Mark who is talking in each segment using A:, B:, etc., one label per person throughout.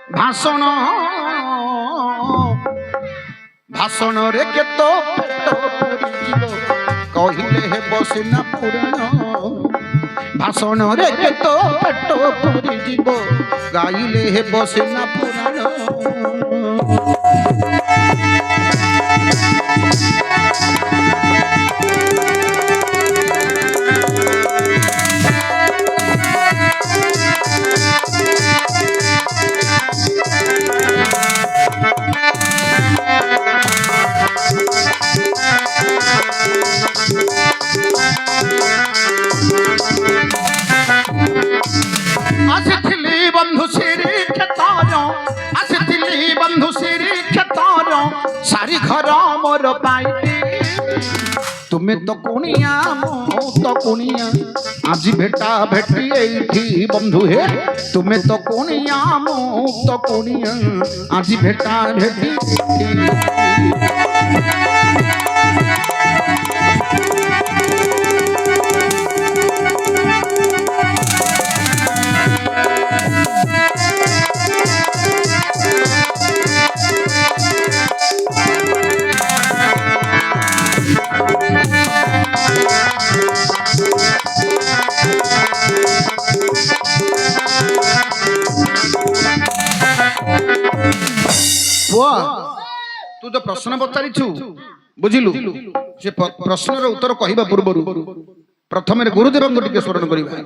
A: ভাষণ ভাষণরে কেত কহিলে হেব সিনা পুরাণ ভাষণরে কেত পেট পুরি যাব গাইলে হেব সিনা পুরাণ আসিলি বন্ধু শ্রী ক্ষেতর আসিলি বন্ধু শ্রী ক্ষেতর সারি ঘর মোর পাইটি তুমি তো কুনিয়া মো তো কুনিয়া আজি ভেটা ভেটি এইটি বন্ধু হে তুমি তো কুনিয়া মো তো কুনিয়া আজি ভেটা ভেটি तू जो प्रश्न पचारिछु बुझिलु से प्रश्नर उत्तर कहबा पूर्व प्रथम गुरुदेव टिके स्मरण करबा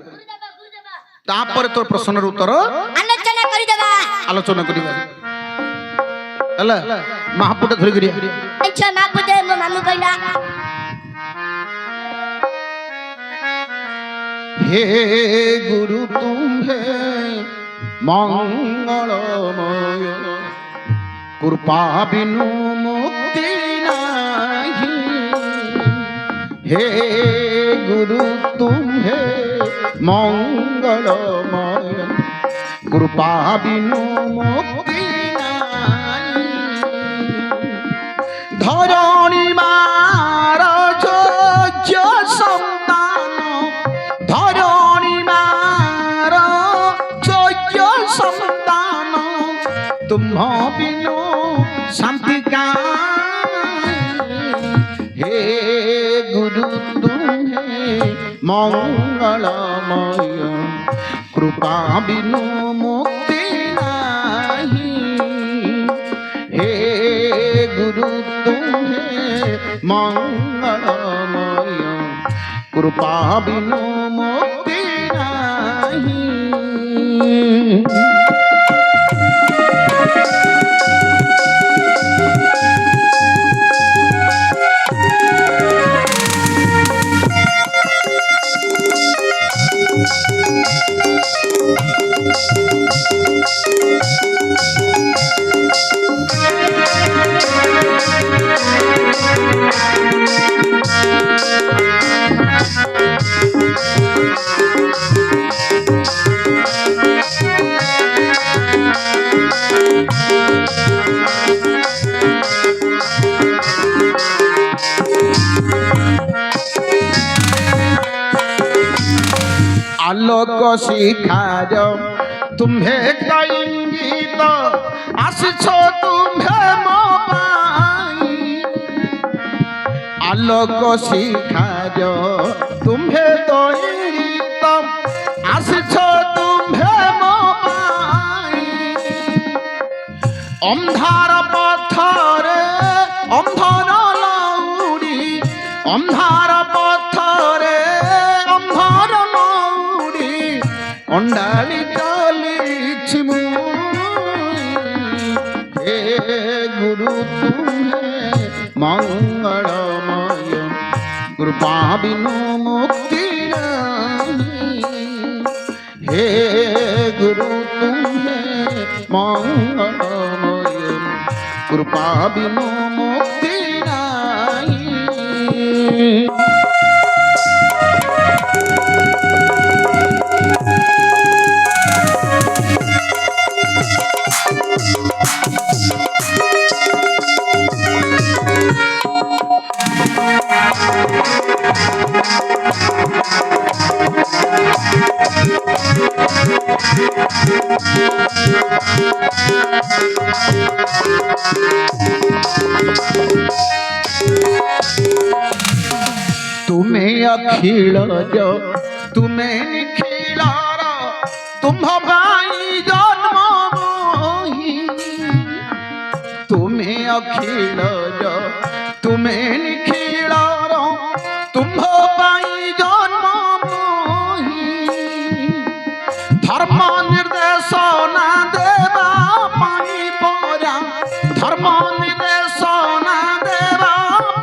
A: तापर तो प्रश्नर उत्तर आलोचना करबा हला महापुट धरि करिया
B: अच्छा महापुट मो मामू कहला
A: हे गुरु तुम्हे मंगलमय कृपा बिनु मुक्ति नहीं हे गुरु तुम्हे मंगलमय कृपा बिनु मुक्ति नहीं धरणी मार जोग्य संतान धरणी मार जोग्य संतान तुम बिनु शांति का हे गुरु तुम्हें मंगलमय कृपा बिनु मुक्ति नहीं हे गुरु तुम्हें मंगलमय कृपा बिनु मुक्ति नहीं आलोक शिखार तुम्हें इंगित आसो तुम्हें मोबाई आलोक शिखार तुम्हें तो इंगित आसो तुम्हें मोबाई अंधार पथरे अंधार लौड़ी अंधार पथरे अंधार अंडाली चली हे गुरु तुम्हें मंगलमय कृपा बिनु मुक्ति नहीं हे गुरु तुम्हें मंगलमय कृपा बिनु मुक्ति नहीं तुमे अखिल जो तुमे निखिल तुम्भ पाई जन्म मोहि तुमे अखिल जो तुमे निखिल तुम्भ पाई जन्म मोहि धर्म निर्देशना देवा पाई परा धर्म निर्देशना देवा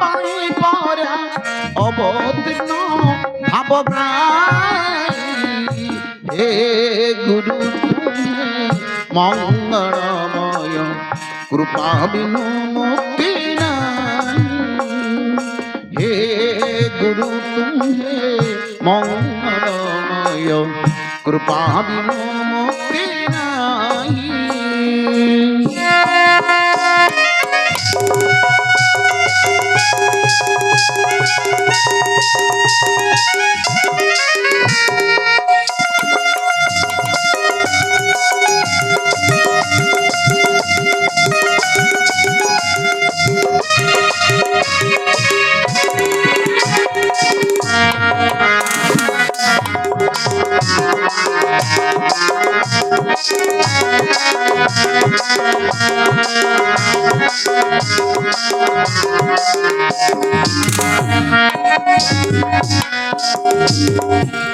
A: पाई परा अवतीर्ण भाव हे गुरु तुम्हें मंगलमय कृपा बिनु मुक्ति नहीं हे गुरु तुम्हें मंगलमय कृपा बिनु मुक्ति नहीं।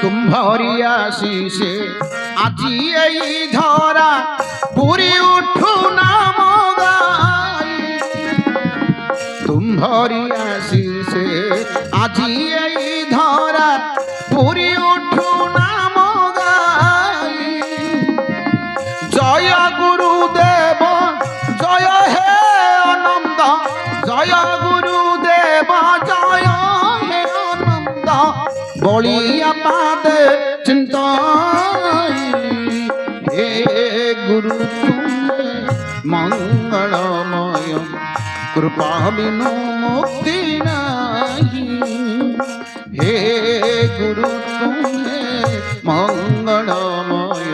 A: तुम्हारी आशीष আজি এই ধরা পুরি উঠু নাম গাই तुम्हारी आशीष আজি এই ধরা পুরি উঠু নাম গাই জয় গুরুদেব জয় হে আনন্দ জয় গুরুদেব জয় হে আনন্দ বলিয়া পাদে चिंताई हे गुरु तुम्हें मंगलमय कृपा बिनु मुक्ति नहीं हे गुरु तुम्हें मंगलमय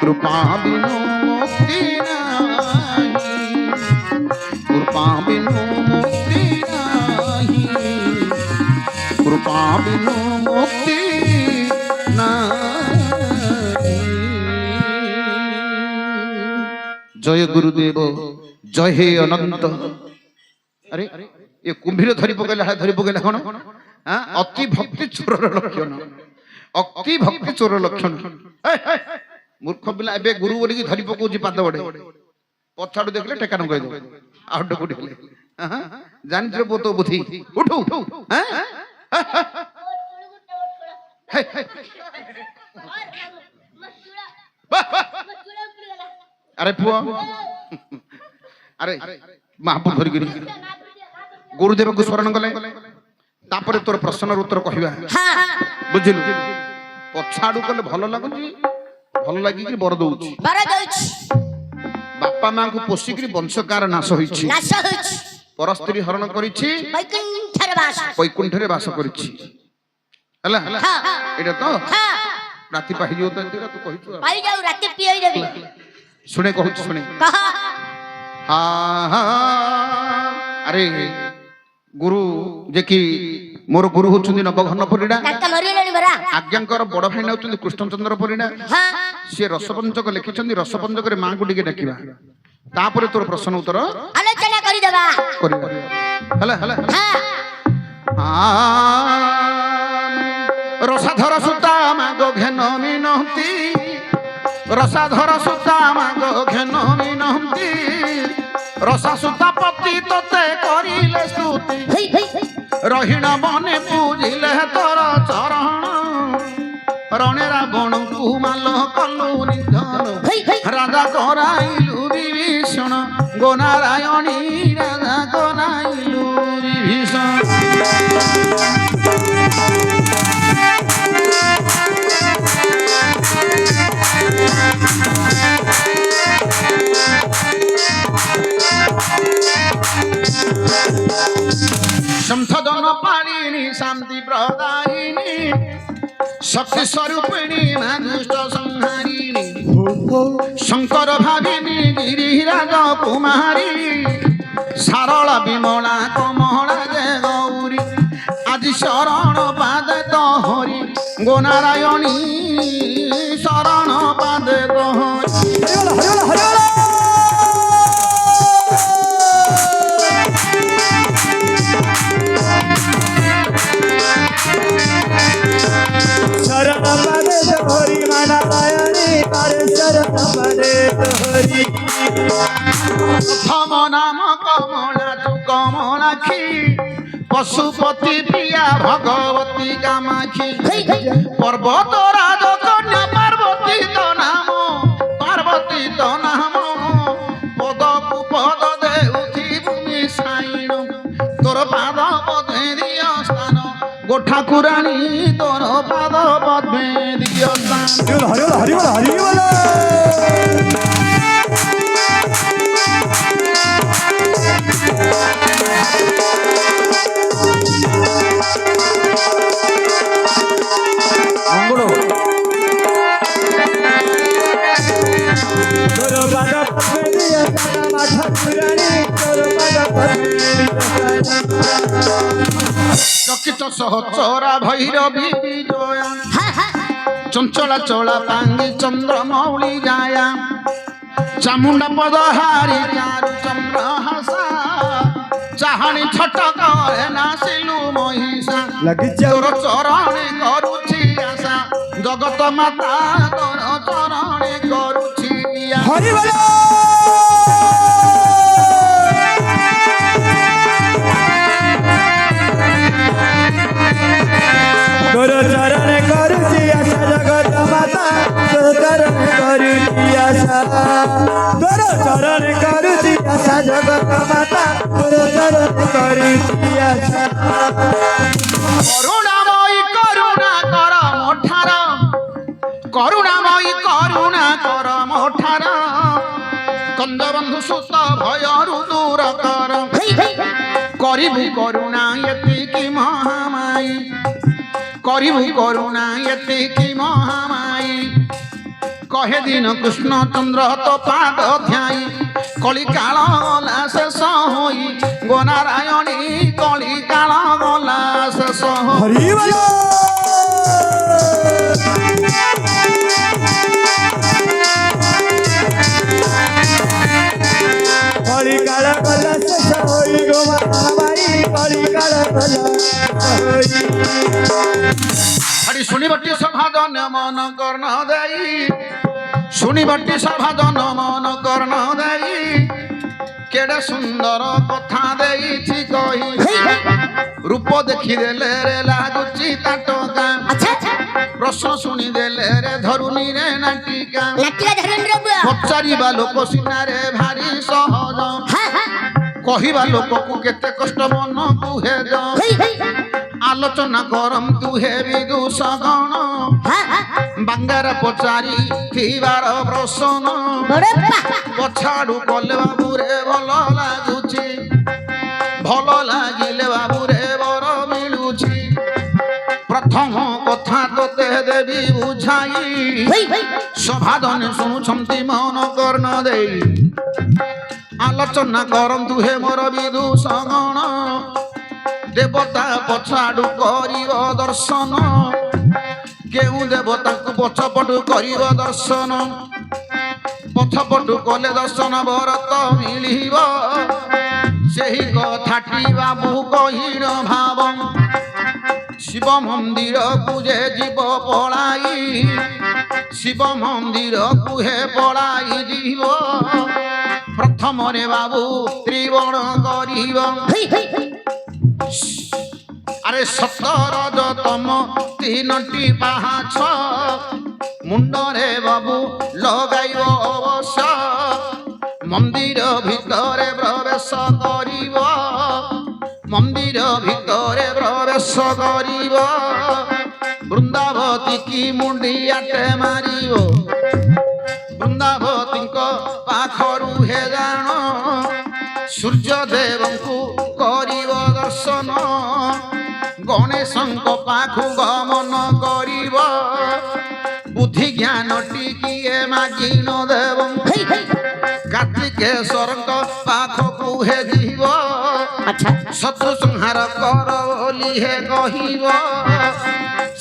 A: कृपा बिनु मुक्ति नहीं कृपा बिनु मुक्ति नहीं कृपा बिनु मुक्ति जय गुरुदेव जय हे अनंत। अरे ये कुंभीर धरी पकड़ा कौन अति भक्ति चोर लक्षण अति भक्ति चोर लक्षण मूर्ख पिला ए गुरु बोलिकी धरी पकाउची पाद बड़े पछाड़ू देखले टेकान कह दो आउट कोठी जानि पोतो बुद्धि उठू अरे पुआ अरे महापुर धरिक गुरुदेव को स्मरण कले तापर तोर प्रश्न उत्तर कहवा बुझिलु पछाड़ू कले भल लगुची भल लगी कि बर दउची बापा मां को पोषिक वंशकार नाश होईची परस्त्री हरण करिछि वैकुंठरे वास करिछि हला एटा तो राति पाहि जो तो तू कहिछु
B: पाहि जाऊ राति पियई देबी
A: सुने कहू सुने हाँ अरे गुरु जे कि मोर गुरु होचुंदी नवघन परिडा आज्ञाकर बड़ भाई नाउचुंदी कृष्णचंद्र परिडा से रसपंचक लिखिछंदी रसपंचक रे मां को टिके डाकिबा तापर तोर प्रश्न उत्तर
B: आलोचना करि देबा
A: हला हला रसाधर सुता मागो घेन मिनती रसाधर सुता मागो घेन मिनती रसा सुता पति तोते करिले स्तुति रहिण बने पूजिले तोर चरण रणे रावण को माल कलु निधन राजा कराइलु विभीषण गोनारायणी राजा कराइलु विभीषण संथदन पाणिनी शांति प्रदायिनी शक्ति स्वरूपिणी मां दुष्ट संहारिणी शंकर भाविनी কুমারী সারলা বিমলা কমলা যে গৌরী আজি শরণ পাদে তোহরি গো নারায়ণী শরণ পাদে তোহরি
C: शरण पदे तोहरी माना दयानी तारे शरण पदे तोहरी
A: प्रथम नाम कमला तू कमलाखी पशुपति प्रिया भगवती कामाखी पर्वत राज कन्या पार्वती तो नाम पदकु पद देउथी भूमि साइण तोर पाद पदे दिय स्थान गो ठाकुराणी तोर पाद पद्मे दिय स्थान
C: हरिवल मंगल तोर पाद पद्मे दिय स्थान ठाकुराणी तोर पाद पद्मे दिय स्थान
A: चकित सहचरा भैरवी विजया चंचला चोला पांगी चंद्रमौली जाया चामुंडा पदहारी चारु चंद्र हसा चाहणी छटक नासिलु महिषा
C: लगी
A: तोर चरणे करुछि आशा जगत माता तोर चरणे करुछि आशा।
C: हरिवल तोर चरण करुची आशा जगत माता तोर चरण करुची आशा तोर चरण करुची आशा जगत माता तोर चरण करुची आशा
A: करुणामयी करुणा कर मोठार करुणामयी करुणा कर मोठार कंदबंधु सुत भयरु दूर कर करिबु करुणा एतिकी महामाई करिबु करुणा एतिकी महामाई कहे दिन कृष्ण चंद्र तो पाद ध्याई कली काल गला शेष होई गो नारायणी कली काल गला शेष होई
C: हरिवल कली काल गला शेष होई गो महामारी कली काल गला होई
A: हरि शुनिबट्टी सभा जन मन कर्ण देई शुनिबट्टी सभा जन मन कर्ण देई केडे सुंदर कथा देई कही रूप देखी देले रे लागुची ताटका प्रश्न शुणी देले रे धरुनी रे नाटिका पचारिबा लोक सिना रे भारी सहज कहिबा लोक को केते कष्ट मन कुहे ज आलोचना करम तु हे विदूषगण बांगार पचारी थिबार प्रश्न पछाड़ू कले बाबू रे भल लागुची भल लागिले बाबू रे बर मिलुची प्रथम कथा तोते देवी बुझाई सभाधन शुणुछंती मन कर्ण देई आलोचना करंतु हे मोर विदूषगण देवता पछाड़ू करिव दर्शन केउ देवता को पछपटू करिव दर्शन पछपटू कले दर्शन भरत मिलिव सेही कथाटी बाबू कहिर भाव शिव मंदिर कुजे जीव पलाई शिव मंदिर कुहे पलाई जीव प्रथम रे बाबू त्रिवण करिव अरे 17 तीनटी पाहाच मुंडरे बाबू लगाइब अवश्य मंदिर भितरे प्रवेश करिब मंदिर भितरे प्रवेश करिब वृंदावती की मुंडियाटे मारिब वृंदावती पाखरु हे जान सूर्यदेव को करिब दर्शन गणेश पाखु गमन करिब बुद्धि ज्ञान टिकिए मागिन देव कार्तिक ନାଗେଶ୍ୱରଙ୍କ ପାଖକୁ ହେ ଯିବ
B: ଆଚ୍ଛା
A: ଶତ୍ରୁ ସଂହାର କର ବୋଲି ହେ କହିବ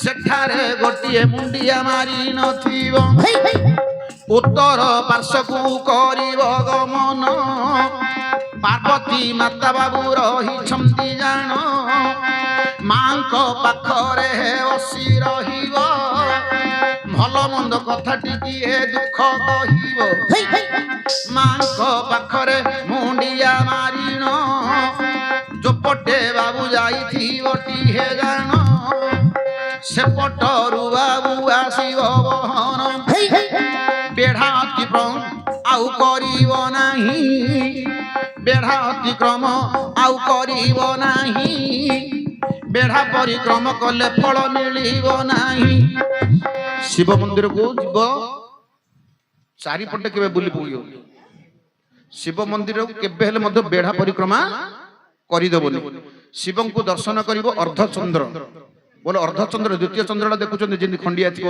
A: ସେଠାରେ ଗୋଟିଏ ମୁଣ୍ଡିଆ ମାରି ନଥିବ
B: ହେଇ ହେଇ
A: ଉତ୍ତର ପାର୍ଶ୍ୱକୁ କରିବ ଗମନ ପାର୍ବତୀ ମାତା ବାବୁ ରହିଛନ୍ତି ଜାଣ ମାଙ୍କ ପାଖରେ ବସି ରହିବ ଭଲ ମନ୍ଦ କଥା ଟିକିଏ ଦୁଃଖ କହିବ
B: ହେଇ ହେଇ
A: ମାଙ୍କ ପାଖରେ ମୁଣ୍ଡିଆ ମାରିଣ ଯୋପଟେ ବାବୁ ଯାଇଥିବ ଟିହେ ଜାଣ ସେପଟରୁ ବାବୁ ଆସିବ ବହନ
B: ହେଇ ହେଇ
A: ବେଢା ଅତିକ୍ରମ ଆଉ କରିବ ନାହିଁ ବେଢା ଅତିକ୍ରମ ଆଉ କରିବ ନାହିଁ ବେଢା ପରିକ୍ରମ କଲେ ଫଳ ମିଳିବ ନାହିଁ ଶିବ ମନ୍ଦିରକୁ ଯିବ ଚାରିପଟେ କେବେ ବୁଲି ପଡ଼ିବ ଶିବ ମନ୍ଦିରକୁ କେବେ ହେଲେ ମଧ୍ୟ ବେଢା ପରିକ୍ରମା କରିଦେବନି ଶିବଙ୍କୁ ଦର୍ଶନ କରିବ ଅର୍ଦ୍ଧଚନ୍ଦ୍ର ବୋଲେ ଅର୍ଦ୍ଧଚନ୍ଦ୍ର ଦ୍ୱିତୀୟ ଚନ୍ଦ୍ରଟା ଦେଖୁଛନ୍ତି ଯେମିତି ଖଣ୍ଡିଆ ଥିବ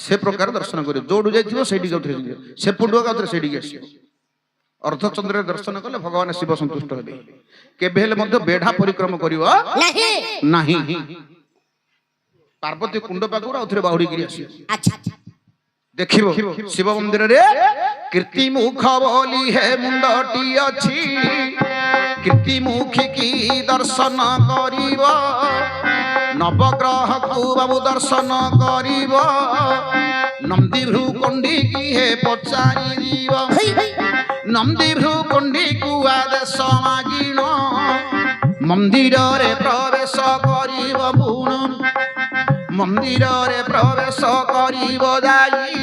A: ସେ ପ୍ରକାର ଦର୍ଶନ କରିବ ଯୋଉଠୁ ଯାଇଥିବ ସେଇଠିକି ଉଠେଇ ଯିବ ସେପଟୁ ଆଉଥରେ ସେଇଠିକି ଆସିବ ଅର୍ଦ୍ଧଚନ୍ଦ୍ରରେ ଦର୍ଶନ କଲେ ଭଗବାନ ଶିବ ସନ୍ତୁଷ୍ଟ ହେବେ କେବେ ହେଲେ ମଧ୍ୟ ବେଢା ପରିକ୍ରମ କରିବ
B: ନାହିଁ
A: ନାହିଁ ପାର୍ବତୀ କୁଣ୍ଡ ପାଖରୁ ଆଉଥରେ ବାହୁଡିକିରି ଆସିବ
B: ଆଚ୍ଛା
A: ଦେଖିବ ଶିବ ମନ୍ଦିରରେ କୀର୍ତ୍ତି ମୁଖ ବୋଲି ହେ ମୁଣ୍ଡଟି ଅଛି କୀର୍ତ୍ତି ମୁଖୀ କି ଦର୍ଶନ କରିବ ନବଗ୍ରହକୁ ବାବୁ ଦର୍ଶନ କରିବ ନନ୍ଦୀ ଭ୍ରୁକୁଣ୍ଡିକି ହେ ପଚାରି ଦିବ
B: ହେଇ ହେଇ
A: ନନ୍ଦୀ ଭ୍ରୁକୁଣ୍ଡିକୁ ଆଦେଶ ମାଗିଣ ମନ୍ଦିରରେ ପ୍ରବେଶ କରିବ ପୁଣ ମନ୍ଦିରରେ ପ୍ରବେଶ କରିବ ଯାଇ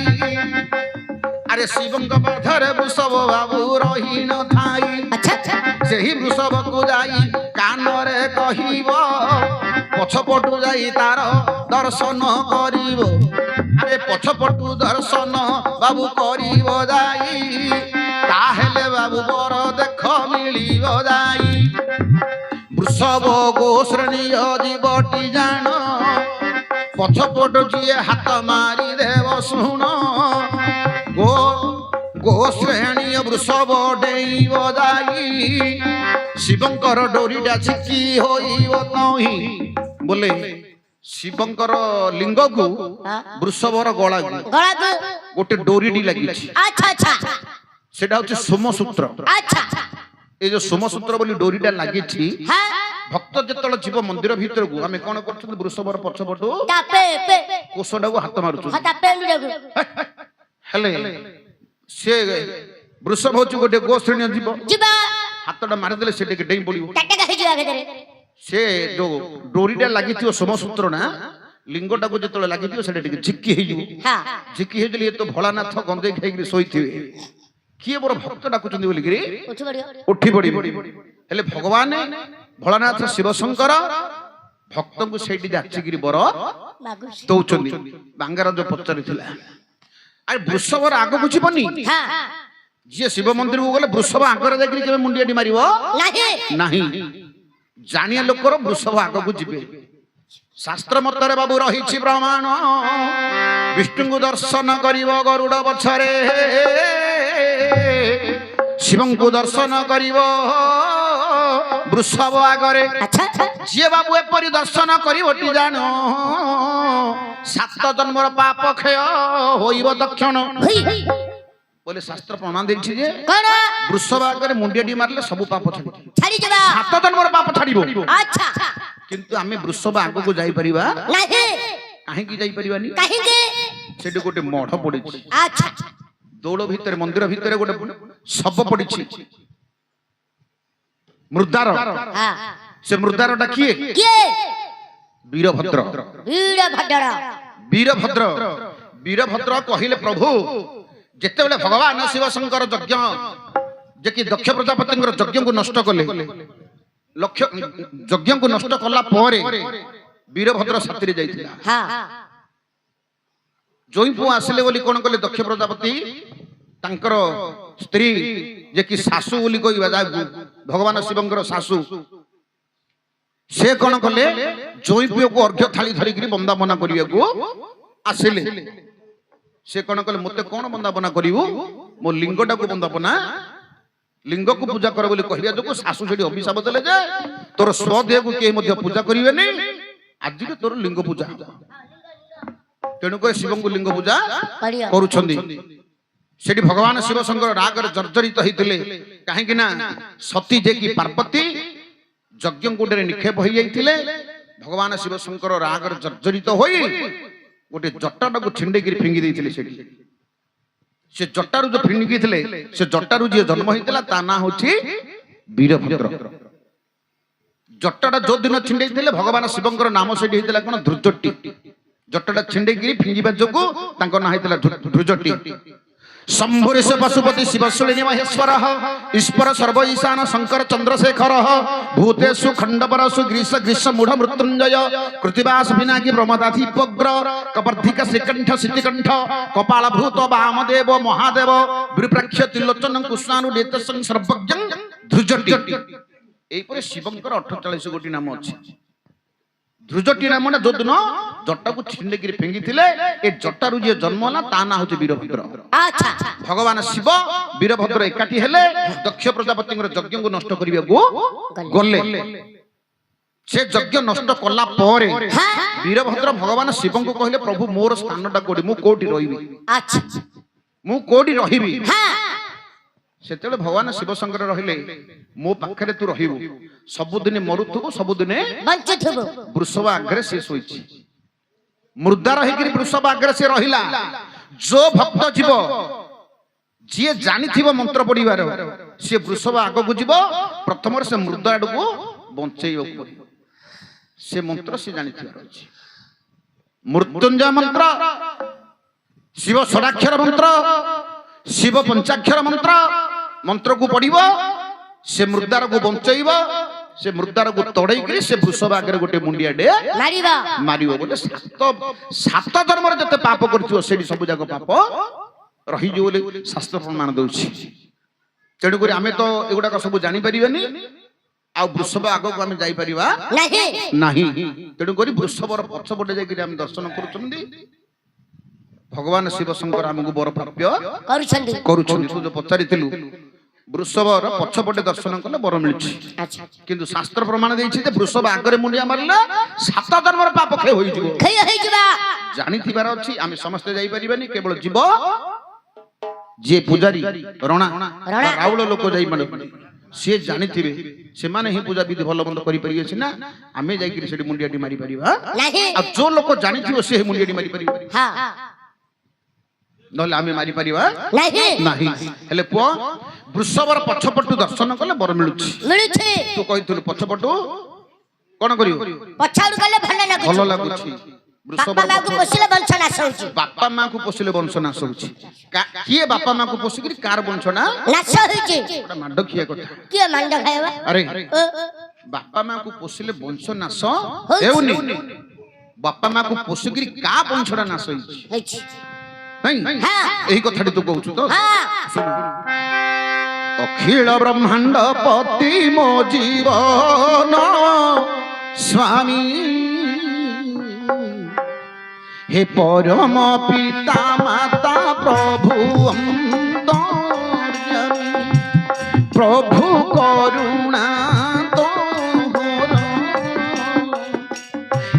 A: ଆରେ ଶିବଙ୍କ ପାଖରେ ବୃଷଭ ବାବୁ ରହି ନଥାଇ
B: ଆଚ୍ଛା ଆଚ୍ଛା
A: ସେହି ବୃଷଭକୁ ଯାଇ କାନରେ କହିବ ପଛପଟୁ ଯାଇ ତାର ଦର୍ଶନ କରିବ ଆରେ ପଛପଟୁ ଦର୍ଶନ ବାବୁ କରିବ ଯାଇ ତାହେଲେ ବାବୁ ବର ଦେଖ ମିଳିବ ଯାଇ ବୃଷଭ ଗୋଶ୍ରେଣୀ ଜୀବଟି ଜାଣ ପଛପଟୁ ଯିଏ ହାତ ମାରି ଦେବ ଶୁଣ ଗୋଶ୍ରେଣୀ ବୃଷଭ ଡେଇବ ଯାଇ ଶିବଙ୍କର ଡୋରିଟା ଛିକି ହୋଇବ ତହିଁ ବୋଲେ ଶିବଙ୍କର ଲିଙ୍ଗକୁ ବୃଷଭର ଗଳାକୁ
B: ଗଳାକୁ
A: ଗୋଟେ ଡୋରିଟି ଲାଗିଛି
B: ଆଚ୍ଛା ଆଚ୍ଛା
A: ସେଟା ହଉଛି ସୋମସୂତ୍ର
B: ଆଚ୍ଛା
A: এই যে সোমসূত্র বলি ডোরিটা লাগিছি
B: হ্যাঁ
A: ভক্ত যেতବେଳେ ଯିବ ମନ୍ଦିର ଭିତରକୁ ଆମେ କଣ କରୁଛନ୍ତି ବୃଷଭର ପଛପଟୁ
B: ତାପେ ପେ
A: କୋଷଟାକୁ ହାତ ମାରୁଛୁ
B: ହତା ପେଣ୍ଡୁକୁ
A: ହେଲେ ସେ ବୃଷଭ ହଉଛି ଗୋଟେ ଗୋଶ୍ରେଣୀ ଯିବ
B: ଯିବା
A: ହାତଟା ମାରିଦେଲେ ସେ ଟିକେ ଡେଇଁ ପଡିବ
B: ଟକା ହେଇଯିବା ଭିତରେ
A: ସେ ଯୋଉ ଡୋରିଟା ଲାଗିଥିବ ସୋମସୂତ୍ର ନା ଲିଙ୍ଗଟାକୁ ଯେତେବେଳେ ଲାଗିଥିବ ସେଟା ଟିକେ ଝିକି ହେଇଯିବ
B: ହଁ
A: ଝିକି ହେଇଗଲେ ଏ ତ ଭୋଳାନାଥ ଗଞ୍ଜେଇ ଖାଇକିରି ଶୋଇଥିବେ କିଏ ମୋର ଭକ୍ତ ଡାକୁଛନ୍ତି ବୋଲିକିରି
B: ଉଠି ପଡିବ
A: ଉଠି ପଡିବ ହେଲେ ଭଗବାନ ଭୋଳାନାଥ ଶିବଶଙ୍କର ଭକ୍ତଙ୍କୁ ସେଇଠି ଯାଚିକିରି ବର
B: ମାଗୁଛି
A: ଦଉଛନ୍ତି ବାଙ୍ଗାରାଜ ପଚାରିଥିଲା ଆରେ ବୃଷଭର ଆଗକୁ ଯିବନି
B: ହଁ
A: ଯିଏ ଶିବ ମନ୍ଦିରକୁ ଗଲେ ବୃଷଭ ଆଗରେ ଯାଇକିରି କେବେ ମୁଣ୍ଡିଆଟି ମାରିବ
B: ନାହିଁ
A: ନାହିଁ ଜାଣିଆ ଲୋକର ବୃଷଭ ଆଗକୁ ଯିବେ ଶାସ୍ତ୍ର ମତରେ ବାବୁ ରହିଛି ପ୍ରମାଣ ବିଷ୍ଣୁଙ୍କୁ ଦର୍ଶନ କରିବ ଗରୁଡ ପଛରେ ଶିବଙ୍କୁ ଦର୍ଶନ କରିବ ବୃଷଭ ଆଗରେ
B: ଆଚ୍ଛା
A: ଯିଏ ବାବୁ ଏପରି ଦର୍ଶନ କରିବଟି ଜାଣ 7 ଜନ୍ମର ପାପ କ୍ଷୟ ହୋଇବ ଦକ୍ଷଣ
B: ହେଇ
A: ବୋଲେ ଶାସ୍ତ୍ର ପ୍ରମାଣ ଦେଇଛି ଯେ
B: କଣ
A: ବୃଷଭ ଆଗରେ ମୁଣ୍ଡିଆଟି ମାରିଲେ ସବୁ ପାପ ଛାଡ଼ିବ
B: ଛାଡି ଯିବା
A: 7 ଜନ୍ମର ପାପ ଛାଡ଼ିବ
B: ଆଚ୍ଛା
A: କିନ୍ତୁ ଆମେ ବୃଷଭ ଆଗକୁ ଯାଇପାରିବା
B: ନାହିଁ
A: କାହିଁକି ଯାଇପାରିବାନି
B: କାହିଁକି
A: ସେଠି ଗୋଟେ ମଢ ପଡିଛି
B: ଆଚ୍ଛା
A: ଦୌଡ଼ ଭିତରେ ମନ୍ଦିର ଭିତରେ ଗୋଟେ ଶବ ପଡିଛି ମୃଦାର
B: ହଁ
A: ସେ ମୃଦାରଟା କିଏ
B: କିଏ
A: ବୀରଭଦ୍ର
B: ବୀରଭଦ୍ର
A: ବୀରଭଦ୍ର ବୀରଭଦ୍ର କହିଲେ ପ୍ରଭୁ ଯେତେବେଳେ ଭଗବାନ ଶିବ ଶଙ୍କର ଯଜ୍ଞ ଯେ କି ଦକ୍ଷ ପ୍ରଜାପତିଙ୍କର ଯଜ୍ଞକୁ ନଷ୍ଟ କଲେ ଯଜ୍ଞକୁ ନଷ୍ଟ କଲା ପରେ ବୀରଭଦ୍ର ସାଥିରେ ଯାଇଥିଲା
B: ହଁ
A: ଜୋଇଁ ପୁଅ ଆସିଲେ ବୋଲି କଣ କଲେ ଦକ୍ଷ ପ୍ରଜାପତି ତାଙ୍କର ସ୍ତ୍ରୀ ଯେ କି ଶାଶୁ ବୋଲି କହିବା ଯାହାକୁ ଭଗବାନ ଶିବଙ୍କର ଶାଶୁ ସେ କଣ କଲେ ଜୋଇଁ ପୁଅକୁ ଅର୍ଘ୍ୟ ଥାଳି ଧରିକିରି ବନ୍ଦାପନା କରିବାକୁ ଆସିଲେ ସେ କଣ କଲେ ମତେ କଣ ବନ୍ଦାପନା କରିବୁ ମୋ ଲିଙ୍ଗଟାକୁ ବନ୍ଦାପନା लिंग को पूजा कर बोली कहलिया जो शाशु सेठी अभिशाप देले जे तोर स्वदेह को के मध्य पूजा करिवेनी आज के तोर लिंग पूजा तेणु कर शिव को लिंग पूजा
B: करियो
A: करूछंदी सेठी भगवान शिव शंकर रागर जर्जरित होइतिले काहे कि ना सती जे की पार्वती यज्ञ कुंडरे निक्षेप होई जाइतिले भगवान शिव शंकर रागर जर्जरित होई गोटे जटाटा को छिंडे गिरी फिंगी देइतिले सेठी से जटारू जो फिंगी थिले से जटारू जे जन्म होइतिला ता ना होछि वीरभद्र जटाटा जो दिन छिंडे थिले भगवान शिवंकर नाम सेठी होइतिला कोन ध्रुजटी जटाटा छिंडे गिरी फिंगीबा जोगु तांको ना होइतिला ध्रुजटी शंभुरेश पशुपति शिवशूलिनी महेश्वर ईश्वर सर्व ईशान शंकर चंद्रशेखर भूतेषु खंडपरसु ग्रीष ग्रीष मूढ़ मृत्युंजय कृतिवास विनाकी प्रमदाधिपग्र कपर्धिक श्रीकंठ सिद्धिकंठ कपाल भूत वामदेव महादेव विरूपाक्ष त्रिलोचन कृष्णानुदेत सर्वज्ञ ध्रुजटी एपरे शिवंकर 48 गोटी नाम अछि ध्रुजटी नाम जो दिन जटा को छिंडे फेंगी थिले ए जटारू जे जन्म होला ता ना होचे वीरभद्र
B: अच्छा
A: भगवान शिव वीरभद्र एकाठी हेले दक्ष प्रजापति यज्ञ को नष्ट करिया गले से यज्ञ नष्ट कला परे वीरभद्र भगवान शिव को कहले प्रभु मोर स्थानटा कोडी मु कोठी रहिबी
B: अच्छा
A: मु कोठी रहिबी
B: हां
A: सेतेले भगवान शिव शंकर रहिले मो पाखरे तू रहिबू सबुदिन मरुथबू सबुदिन
B: बंचथबू
A: वृषभ आग्रे से सोइछि मुर्दा रही कि वृषभ आग्रे से रहिला जो भक्त जीव जे जानिथिबो मंत्र पढिबार से वृषभ आगो को जीव प्रथम से मुर्दा आडको बंचेइबो से मंत्र से जानिथिबार अछि मृत्युंजय मंत्र शिव षडाक्षर मंत्र शिव पंचाक्षर मंत्र मंत्र को पढ़िबो से मुर्दार को बंचेइबो से मुर्दार को तोड़ई करी से वृषभ आगे गोटे मुंडिया डे
B: मारिबा
A: मारिबो गोटे सात जन्म रे जते पाप करथियो सेडी सब जाक पाप रही जो बोले शास्त्र प्रमाण दउछि तेणु करी आमे तो एगुडा सब जानि परिबेनी आ वृषभ आगो को आमे जाई परिबा नाही तेणु करी वृषभर पछपटे जाई करी आमे दर्शन करूछंदी भगवान शिव शंकर हमको बर प्राप्य करूछंदी तू जो पचारिथिलु वृषभर पछपटे दर्शन कले बर मिलछि
B: अच्छा
A: किंतु शास्त्र प्रमाण देछि जे वृषभ आगरे मुंडिया मारला सात जन्मर पाप क्षय होई जिवो जानि थिबार अछि आमे समस्त जाई परिबानी केवल जीव जे पुजारी रणा रावळ लोक जाई माने से जानि थिबे से माने ही पूजा विधि भलो बंद करि परिये छिना आमे जाई कि सेडी मुंडियाटी मारी परिबा आ जो लोक जानि थिबो से मुंडियाटी मारी परिबा हां नले आमे मारी परिबा नाही हेले पो वृषभर पछपटु दर्शन कले बर मिलुछि तू कहिथुल पछपटु कोन करियो
B: पछाडु गले
A: भलो लागुछि
B: बापा मां को पोसिले वंश नाश होछि
A: बापा मां को पोसिले वंश नाश होछि किए बापा मां को पोसि कि कार वंश नाश
B: होछि
A: मांड किए कथा
B: किए मांड खायबा
A: अरे बापा मां को पोसिले वंश नाश हेउनी बापा मां को पोसि कि का वंशडा नाश होछि नहीं हां एही कथाटी तू कहू तो हां अखिल ब्रह्मांड पति मो जीवन स्वामी हे परम पिता माता प्रभु अंतर्यामी प्रभु करुणा तोहर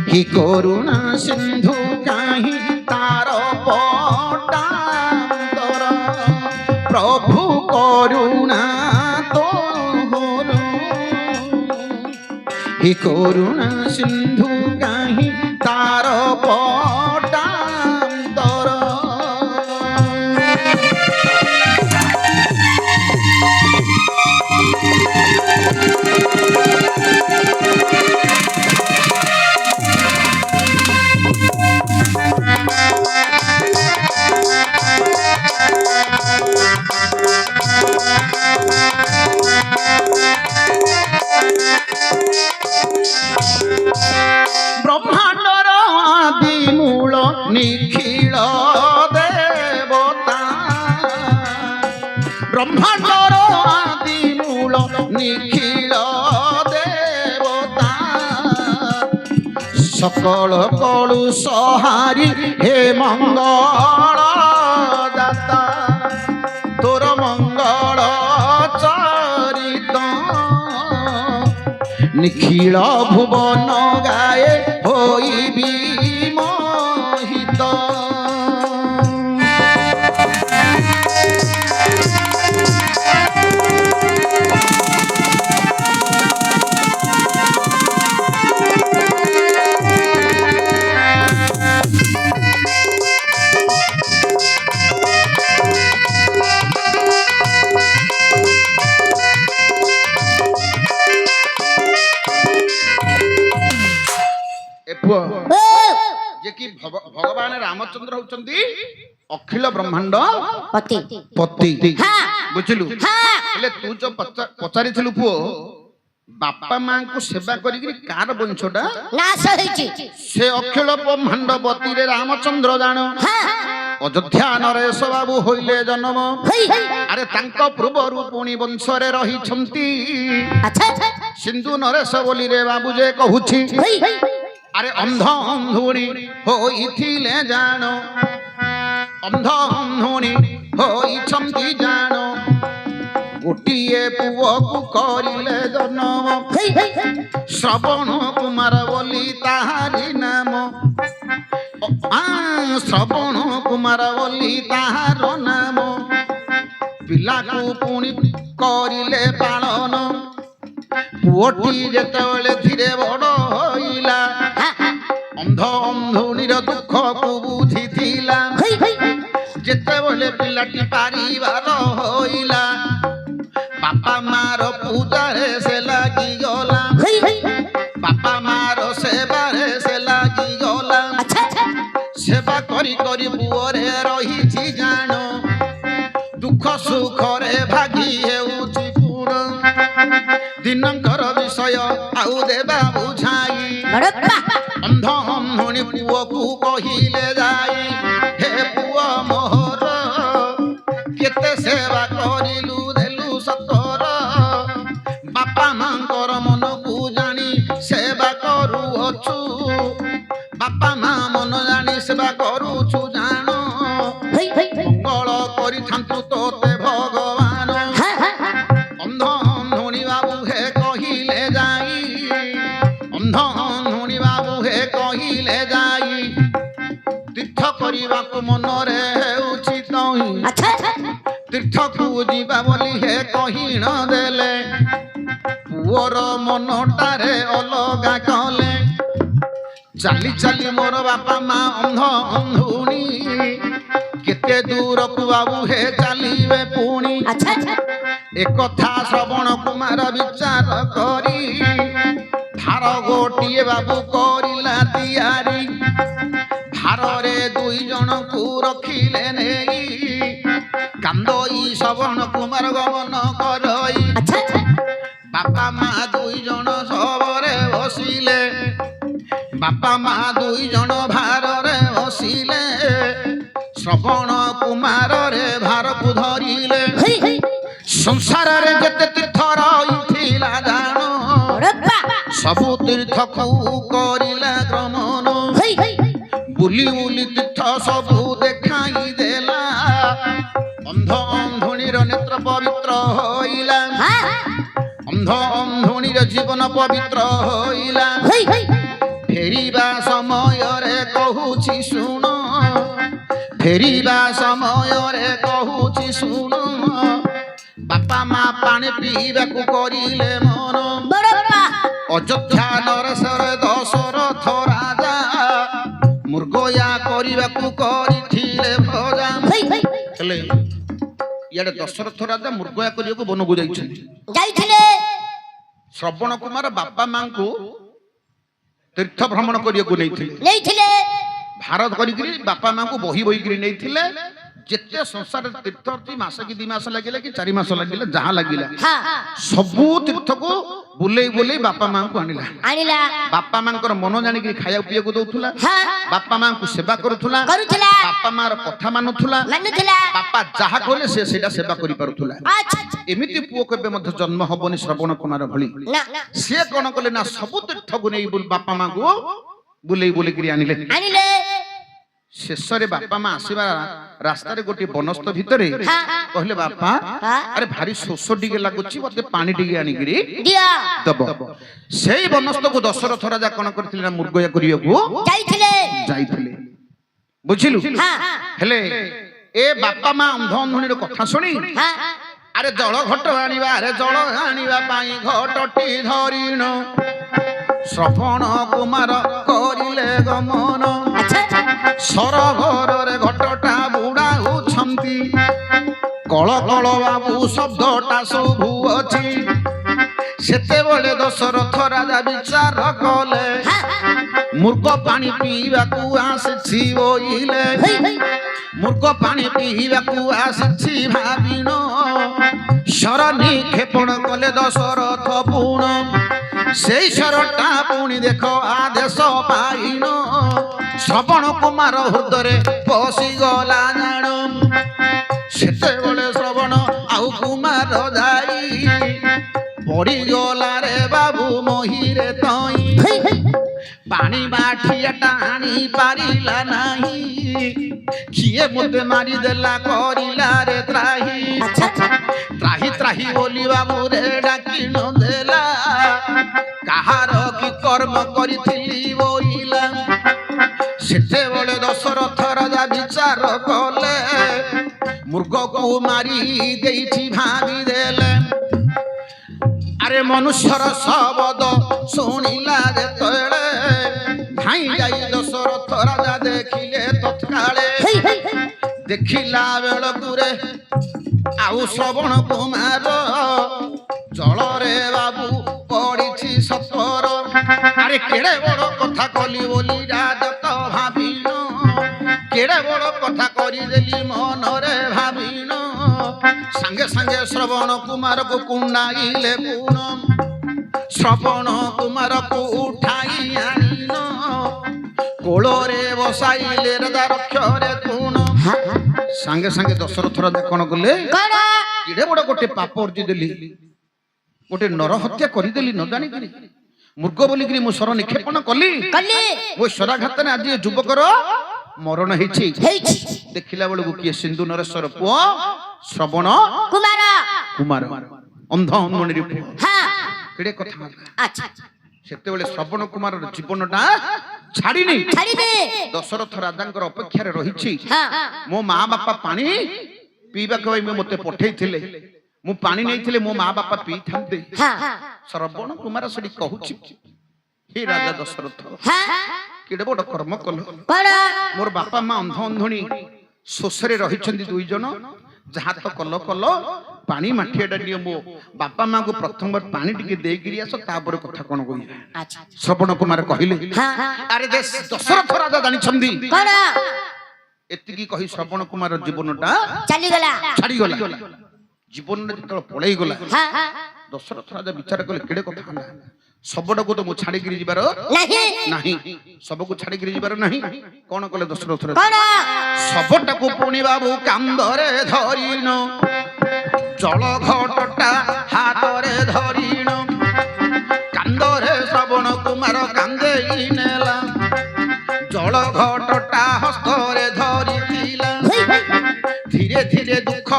A: ही करुणा सिंधु काहि तार पटांतर प्रभु करुणा तोहर ही करुणा सिंधु काहि तार पटांतर ब्रह्मांडर आदि मूल निखिल देवता ब्रह्मांडर आदि मूल निखिल देवता सकल कलु सहारी हे मंगल दाता तोर मंगल নিখিল ভুবন গায়ে হইবি মোহিত। ଏ ପୁଅ
B: ଓ
A: ଯେ କି ଭଗବାନ ରାମଚନ୍ଦ୍ର ହଉଛନ୍ତି ଅଖିଳ ବ୍ରହ୍ମାଣ୍ଡ
B: ପତି
A: ପତି।
B: ହଁ
A: ବୁଝିଲୁ?
B: ହଁ
A: ହେଲେ ତୁ ଯୋଉ ପଚାରିଥିଲୁ ପୁଅ ବାପା ମାଙ୍କୁ ସେବା କରିକି କାର ବଂଶଟା
B: ନାଶ ହେଇଛି
A: ସେ ଅଖିଳ ବ୍ରହ୍ମାଣ୍ଡ ପତିରେ ରାମଚନ୍ଦ୍ର ଜାଣ
B: ହଁ
A: ଅଯୋଧ୍ୟା ନରେଶ ବାବୁ ହୋଇଲେ ଜନ୍ମ।
B: ହେଇ
A: ଆରେ ତାଙ୍କ ପୂର୍ବରୁ ପୁଣି ବଂଶରେ ରହିଛନ୍ତି
B: ଆଚ୍ଛା
A: ସିନ୍ଧୁ ନରେଶ ବୋଲିରେ ବାବୁ ଯେ କହୁଛି।
B: ହେଇ
A: ଆରେ ଅନ୍ଧ ଅନ୍ଧୁଣୀ ହୋଇଥିଲେ ଜାଣ ଅନ୍ଧ ଅନ୍ଧୁଣୀ ହୋଇଛନ୍ତି ଜାଣ ଗୋଟିଏ ପୁଅକୁ କରିଲେ ଜନ୍ମ
B: ହେଇ
A: ଶ୍ରବଣ କୁମାର ବୋଲି ତାହାରି ନାମ। ଶ୍ରବଣ କୁମାର ବୋଲି ତାହାର ନାମ। ପିଲାକୁ ପୁଣି କରିଲେ ପାଳନ ପୁଅଟି ଯେତେବେଳେ ଧୀରେ ବଡ଼ ହୋଇଲା ଅନ୍ଧ ଅନ୍ଧୁଣୀର ଦୁଃଖକୁ ବୁଝିଥିଲା। ଯେତେବେଳେ ପିଲାଟି ପାରିବାର ହୋଇଲା ବାପା ମାର ପୂଜାରେ ସେ ଲାଗିଗଲା ବାପା ମାର ସେବାରେ ସେ ଲାଗିଗଲା। ସେବା କରି କରି ପୁଅରେ ରହିଛି ଜାଣ ଦୁଃଖ ସୁଖରେ ଭାଗି ହେଉଛି ପୁର ଦିନଙ୍କର ବିଷୟ ଆଉ ଦେବା ବୁଝାଇ ଅନ୍ଧ ଅନ୍ଧୁଣୀ ପୁଅକୁ କହିଲେ ଯାଇ ହେ ପୁଅ ମୋହର କେତେ ସେବା କରିଲୁ ଦେଲୁ ସତର ବାପା ମାଙ୍କର ମନକୁ ଜାଣି ସେବା କରୁଅଛୁ ବାପା ମା ମନ ଜାଣି ସେବା କରୁଛୁ ଜାଣ ମଙ୍ଗଳ କରିଥାନ୍ତୁ ତୋତେ ଭଗବାନ। ଅନ୍ଧ ଅନ୍ଧୁଣୀ ବାବୁ ହେ କହିଲେ ଯାଇ ଅନ୍ଧ ଅନ୍ଧୁଣୀ ବାବୁ ହେ କହିଲେ ଯାଇ ତୀର୍ଥ କରିବାକୁ ମନରେ ହେଉଛି ତହିଁ ତୀର୍ଥକୁ ଯିବା ବୋଲି ହେ କହି ନ ଦେଲେ ପୁଅର ମନଟାରେ ଅଲଗା କଲେ। ଚାଲି ଚାଲି ମୋର ବାପା ମା ଅନ୍ଧ ଅନ୍ଧୁଣୀ କେତେ ଦୂରକୁ ବାବୁ ହେ ଚାଲିବେ ପୁଣି ଏକଥା ଶ୍ରବଣ କୁମାର ବିଚାର କରି ଭାର ଗୋଟିଏ ବାବୁ କରିଲା ତିଆରି ଭାରରେ ଦୁଇ ଜଣଙ୍କୁ ରଖିଲେ ନେଇ କାନ୍ଦଇ ଶ୍ରବଣ କୁମାର ଗମନ କରଇ ବାପା ମା ଦୁଇ ଜଣ ସବରେ ବସିଲେ ବାପା ମା ଦୁଇ ଜଣ ଭାରରେ ବସିଲେ ଶ୍ରବଣ କୁମାରରେ ଭାରକୁ ଧରିଲେ। ସଂସାରରେ ଯେତେ ତୀର୍ଥ ରହିଥିଲା ଜାଣ ସବୁ ତୀର୍ଥକୁ କରିଲା ଗମନ ବୁଲି ବୁଲି ତୀର୍ଥ ସବୁ ଦେଖାଇ ଦେଲା ଅନ୍ଧ ଅନ୍ଧୁଣୀର ନେତ୍ର ପବିତ୍ର ହୋଇଲା ଅନ୍ଧ ଅନ୍ଧୁଣୀର ଜୀବନ ପବିତ୍ର ହୋଇଲା। ଫେରିବା ସମୟରେ କହୁଛି ଶୁଣ ଫେରିବା ସମୟରେ କହୁଛି ଶୁଣ ବାପା ମା ପାଣି ପିଇବାକୁ କରିଲେ ମନ ଅଯୋଧ୍ୟା ନରେଶରେ ଦଶରଥ ରାଜା ମୃଗୟା କରିବାକୁ କରିଥିଲେ ଭଜା। ହେଲେ ଇଆଡେ ଦଶରଥ ରାଜା ମୃଗୟା କରିବାକୁ ବନକୁ ଯାଇଥିଲେ ଶ୍ରବଣ କୁମାର ବାପା ମାଙ୍କୁ ତୀର୍ଥ ଭ୍ରମଣ କରିବାକୁ ନେଇଥିଲେ ଭାରତ କରିକିରି ବାପା ମାଙ୍କୁ ବହି ବହିକିରି ନେଇଥିଲେ। ଯେତେ ସଂସାର ତୀର୍ଥ ଅଛି ମାସ କି 2 ମାସ ଲାଗିଲା କି 4 ମାସ ଲାଗିଲା ଯାହା ଲାଗିଲା ସବୁ ତୀର୍ଥକୁ ବୁଲେଇ ବୁଲେଇ ବାପା ମାଙ୍କୁ ଆଣିଲା ବାପା ମାଙ୍କର ମନ ଜାଣିକି ଖାଇବା ପିଇବାକୁ ଦଉଥିଲା ବାପା ମାଙ୍କୁ ସେବା କରୁଥିଲା ବାପା ମାର କଥା ମାନୁଥିଲା ବାପା ଯାହା କଲେ ସେ ସେଇଟା ସେବା କରିପାରୁଥିଲା। ଏମିତି ପୁଅ କେବେ ମଧ୍ୟ ଜନ୍ମ ହବନି ଶ୍ରବଣ କୁମାର ଭଳି। ସିଏ କଣ କଲେ ନା ସବୁ ତୀର୍ଥକୁ ନେଇ ବାପା ମାଙ୍କୁ ବୁଲେଇ ବୁଲେଇକିରି ଆଣିଲେ। ଶେଷରେ ବାପା ମା ଆସିବା ରାସ୍ତାରେ ଗୋଟିଏ ବନସ୍ତ ଭିତରେ କହିଲେ ବାପା
B: ହଁ।
A: ଆରେ ଭାରି ଶୋଷ ଟିକେ ଲାଗୁଛି ମତେ ପାଣି ଟିକେ ଆଣିକିରି
B: ଦିଅ
A: ଦବ ସେଇ ବନସ୍ତକୁ ଦଶରଥ ରାଜା କଣ କରିଥିଲେ ନା ମୃଗୟା କରିବାକୁ
B: ଯାଇଥିଲେ
A: ଯାଇଥିଲେ ବୁଝିଲୁ
B: ହଁ
A: ହେଲେ ଏ ବାପା ମା ଅନ୍ଧ ଅନ୍ଧୁଣୀର କଥା ଶୁଣି
B: ହଁ
A: ଆରେ ଜଳ ଘଟ ଆଣିବା ଆରେ ଜଳ ଆଣିବା ପାଇଁ ଘଟଟି ଧରିଣ ଶ୍ରବଣ କୁମାର କରିଲେ ଗମନ
B: ଆଚ୍ଛା
A: ସରଘରରେ ଘଟଟା ବୁଡାଉଛନ୍ତି କଳ କଳ ବାବୁ ଶବ୍ଦଟା ଶୁଭୁଅଛି ସେତେବେଳେ ଦଶରଥ ରାଜା ବିଚାର କଲେ ମୃଗ ପାଣି ପିଇବାକୁ ଆସିଛି ବୋଇଲେ
B: ହେଇ ହେଇ
A: ମୃଗ ପାଣି ପିଇବାକୁ ଆସିଛି ଭାବିନ ଶର ନିକ୍ଷେପଣ କଲେ ଦଶରଥ ପୁଣ ସେଇ ଶରଟା ପୁଣି ଦେଖ ଆଦେଶ ପାଇନ ଶ୍ରବଣ କୁମାର ହୃଦୟରେ ପଶିଗଲା ଜାଣ ସେତେବେଳେ ଶ୍ରବଣ ଆଉ କୁମାର ଯାଇ ପଡ଼ିଗଲା ରେ ବାବୁ ମହିରେ ତଇଁ
B: ହେଇ ହେଇ
A: ପାଣି ମାଠିଆଟା ଆଣି ପାରିଲା ନାହିଁ କିଏ ମୋତେ ମାରିଦେଲା କରିଲା ରେ ତ୍ରାହି
B: ଆଚ୍ଛା
A: ତ୍ରାହି ତ୍ରାହି ବୋଲି ବାବୁରେ ଡାକି ନ ଦେଲା କାହାର କି କର୍ମ କରିଥିଲି ବୋଇଲା ସେତେବେଳେ ଦଶରଥ ରାଜା ବିଚାର କଲେ ମୃଗକୁ ମାରି ଦେଇଛି ଭାବିଦେଲେ ଆରେ ମନୁଷ୍ୟର ଶବଦ ଶୁଣିଲା ଯେତେବେଳେ ଧାଇଁ ଯାଇ ଦଶରଥ ରାଜା ଦେଖିଲେ ତତ୍କାଳେ
B: ହେଇ ହେଇ ହେଇ
A: ଦେଖିଲା ବେଳକୁରେ ଆଉ ଶ୍ରବଣ କୁମାର ଜଳରେ ବାବୁ ପଡ଼ିଛି ସତର ଆରେ କେଡ଼େ ବଡ଼ କଥା କଲି ବୋଲି ରାଜା ତ ଭାବିନ କେଡ଼େ ବଡ଼ କଥା କରିଦେଲି ମନରେ ଭାବିନ ସାଙ୍ଗେ ସାଙ୍ଗେ ଶ୍ରବଣ କୁମାରକୁ କୁଣ୍ଡାଇଲେ ପୁଣ ଶ୍ରବଣ କୁମାରକୁ ଉଠାଇ ଆଣିନ କୋଳରେ ବସାଇଲେ ରାଜା ରକ୍ଷରେ ତୁଣ ସାଙ୍ଗେ ସାଙ୍ଗେ ଦଶରଥ ରାଜା କଣ କଲେ
B: କଣ
A: କେଡ଼େ ବଡ଼ ଗୋଟେ ପାପ ଅର୍ଜି ଦେଲି ଗୋଟେ ନର ହତ୍ୟା କରିଦେଲି ନ ଜାଣିକିରି ମୃଗ ବୋଲିକିରି ମୁଁ ଶର ନିକ୍ଷେପଣ କଲି
B: କଲି
A: ମୋ ଶରାଘାତରେ ଆଜି ଏ ଯୁବକର ମରଣ ହେଇଛି
B: ହେଇଛି
A: ଦେଖିଲା ବେଳକୁ କିଏ ସିନ୍ଧୁ ନରେଶ୍ୱର ପୁଅ ଶ୍ରବଣ
B: କୁମାର
A: କୁମାର ଅନ୍ଧ ଅନ୍ଧୁଣୀର ପୁଅ
B: ହଁ
A: କେଡ଼େ କଥା
B: ଆଚ୍ଛା
A: ସେତେବେଳେ ଶ୍ରବଣ କୁମାରର ଜୀବନଟା ଛାଡ଼ିନି
B: ଛାଡ଼ି ଦେ
A: ଦଶରଥ ରାଜାଙ୍କର ଅପେକ୍ଷାରେ ରହିଛି
B: ହଁ
A: ମୋ ମା ବାପା ପାଣି ପିଇବାକୁ ପାଇଁ ମୋତେ ପଠେଇଥିଲେ ମୁଁ ପାଣି ନେଇଥିଲେ ମୋ ମା ବାପା ପିଇଥାନ୍ତେ
B: ହଁ
A: ଶ୍ରବଣ କୁମାର ସେଠି କହୁଛି ହେ ରାଜା ଦଶରଥ
B: ହଁ
A: କେଡ଼େ ବଡ଼ କର୍ମ କଲ
B: କଣ
A: ମୋର ବାପା ମା ଅନ୍ଧ ଅନ୍ଧୁଣୀ ଶୋଷରେ ରହିଛନ୍ତି ଦୁଇ ଜଣ ଯାହା ତ କଲ କଲ ପାଣି ମାଠିଆଟା ନିଅ ମୋ ବାପା ମାଙ୍କୁ ପ୍ରଥମବାର ପାଣି ଟିକେ ଦେଇକିରି ଆସ ତାପରେ କଥା କଣ କହିବେ
B: ଆଚ୍ଛା
A: ଶ୍ରବଣ କୁମାର କହିଲେ
B: ହଁ
A: ଆରେ ଦଶରଥ ରାଜା ଜାଣିଛନ୍ତି
B: କଣ
A: ଏତିକି କହି ଶ୍ରବଣ କୁମାର ଜୀବନଟା
B: ଚାଲିଗଲା
A: ଛାଡ଼ିଗଲା ଜୀବନରେ ଯେତେବେଳେ ପଳେଇଗଲା
B: ହଁ
A: ଦଶରଥ ରାଜା ବିଚାର କଲେ କେଡ଼େ କଥା ହେଲା ଶବଟାକୁ ତ ମୁଁ ଛାଡ଼ିକିରି ଯିବାର
B: ନାହିଁ
A: ନାହିଁ ଶବକୁ ଛାଡ଼ିକିରି ଯିବାର ନାହିଁ କଣ କଲେ ଦଶରଥ ରାଜା
B: କଣ
A: ଶବଟାକୁ ପୁଣି ବାବୁ କାନ୍ଧରେ ଧରିଣ ଜଳ ଘଟଟା ହାତରେ ଧରିଣ କାନ୍ଧରେ ଶ୍ରବଣ କୁମାର କାନ୍ଦେଇ ନେଲା ଜଳ ଘଟଟା ହସ୍ତରେ ଧରିଥିଲା
B: ହେଇ ହେଇ
A: ଧୀରେ ଧୀରେ ଦୁଃଖ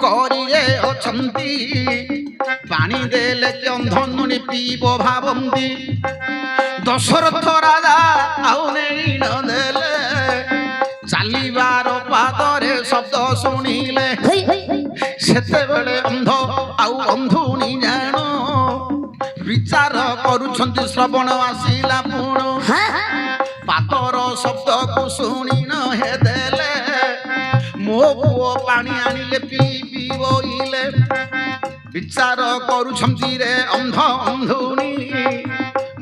A: କରିରେ ଅଛନ୍ତି ପାଣି ଦେଲେ କି ଅନ୍ଧୁଣୀ ପିଇବ ଭାବନ୍ତି ଦଶରଥ ରାଜା ଆଉ ନେଇ ନ ଦେଲେ ଚାଲିବାର ପାଦରେ ଶବ୍ଦ ଶୁଣିଲେ
B: ହେଇ ହେଇ
A: ସେତେବେଳେ ଅନ୍ଧ ଆଉ ଅନ୍ଧୁଣୀ ଜାଣ ବିଚାର କରୁଛନ୍ତି ଶ୍ରବଣ ଆସିଲା ପୁଣ
B: ହଁ
A: ପାଦର ଶବ୍ଦକୁ ଶୁଣି ନ ହେଦେଲେ ମୋ ପୁଅ ପାଣି ଆଣିଲେ ପିଇ ବୋଇଲେ ବିଚାର କରୁଛନ୍ତି ରେ ଅନ୍ଧ ଅନ୍ଧୁଣୀ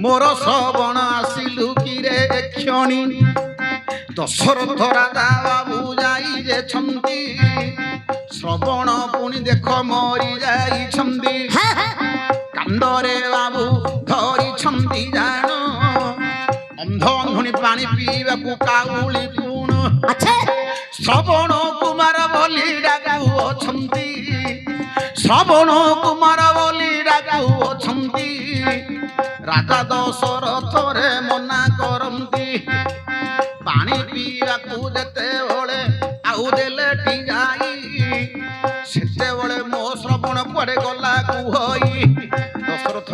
A: ମୋର ଶ୍ରବଣ ଆସିଲୁ କିରେ କ୍ଷଣି ଦଶରଥ ରାଜା ବାବୁ ଯାଇ ଯେଛନ୍ତି ଶ୍ରବଣ ପୁଣି ଦେଖ ମରି ଯାଇଛନ୍ତି କାନ୍ଦରେ ବାବୁ ଧରିଛନ୍ତି ଜାଣ ଅନ୍ଧ ଅନ୍ଧୁଣୀ ପାଣି ପିଇବାକୁ କାଉଳି ପୁଣ
B: ଆଚ୍ଛା
A: ଶ୍ରବଣ କୁମାର ବୋଲି ଡାକୁଅଛନ୍ତି ଶ୍ରବଣ କୁମାର ବୋଲି ଡାକୁଅଛନ୍ତି ରାଜା ଦଶରଥରେ ମନା କରନ୍ତି ପାଣି ପିଇବାକୁ ଯେତେବେଳେ ଆଉ ଦେଲେ ଯାଇ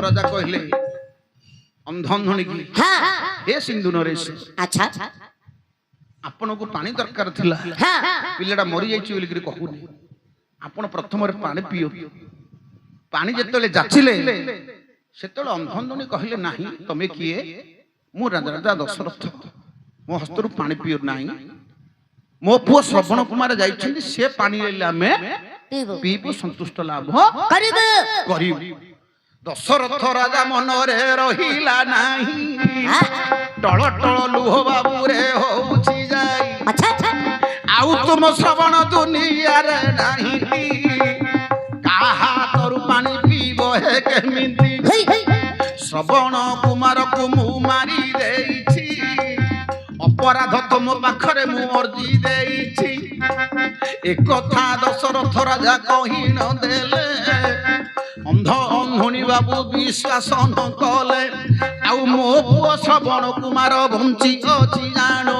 A: ରାଜା କହିଲେ ଅନ୍ଧନ୍ଧୁଣୀ କି
B: হ্যাঁ
A: ହେ ସିନ୍ଧୁ ନରେଶ
B: আচ্ছা
A: ଆପଣଙ୍କୁ ପାଣି ଦରକାର ଥିଲା
B: হ্যাঁ
A: ପିଲାଟା ମରିଯାଇଛି ବୋଲିକିରି କହୁନି ଆପଣ ପ୍ରଥମରେ ପାଣି ପିଅ ପାଣି ଯେତେବେଳେ ଯାଚିଲେ ସେତେବେଳେ ଅନ୍ଧନ୍ଧୁଣୀ କହିଲେ ନାହିଁ ତମେ କିଏ ମୁଁ ରାଜା ଦଶରଥ ମୋ ହସ୍ତରୁ ପାଣି ପିଅ ନାହିଁ ମୋ ପୁଅ ଶ୍ରବଣ କୁମାର ଯାଇଛନ୍ତି ସେ ପାଣି ନେଲେ ଆମେ
B: পিবো
A: ପିଇବୁ ସନ୍ତୁଷ୍ଟ ଲାଭ
B: করিব
A: କରିବୁ ଦଶରଥ ରାଜା ମନରେ ରହିଲା ନାହିଁ ଟଳ ଟଳ ଲୁହ ବାବୁରେ ହଉଛି ଯାଇ
B: আচ্ছা আচ্ছা
A: ଆଉ ତୁମ ଶ୍ରବଣ ଦୁନିଆରେ ନାହିଁ କାହା ହାତରୁ ପାଣି ପିଇବ ହେ କେମିତି
B: হেই হেই
A: ଶ୍ରବଣ କୁମାରକୁ ମୁଁ ମାରି ଦେଇଛି ଅପରାଧ ତୁମ ପାଖରେ ମୁଁ ଅର୍ଜି ଦେଇଛି ଏକଥା ଦଶରଥ ରାଜା କହି ନ ଦେଲେ ଅନ୍ଧ ଅନ୍ଧୁଣୀ ବାବୁ ବିଶ୍ୱାସ ନ କଲେ ଆଉ ମୋ ପୁଅ ଶ୍ରବଣ କୁମାର ବଞ୍ଚି ଅଛି ଜାଣୁ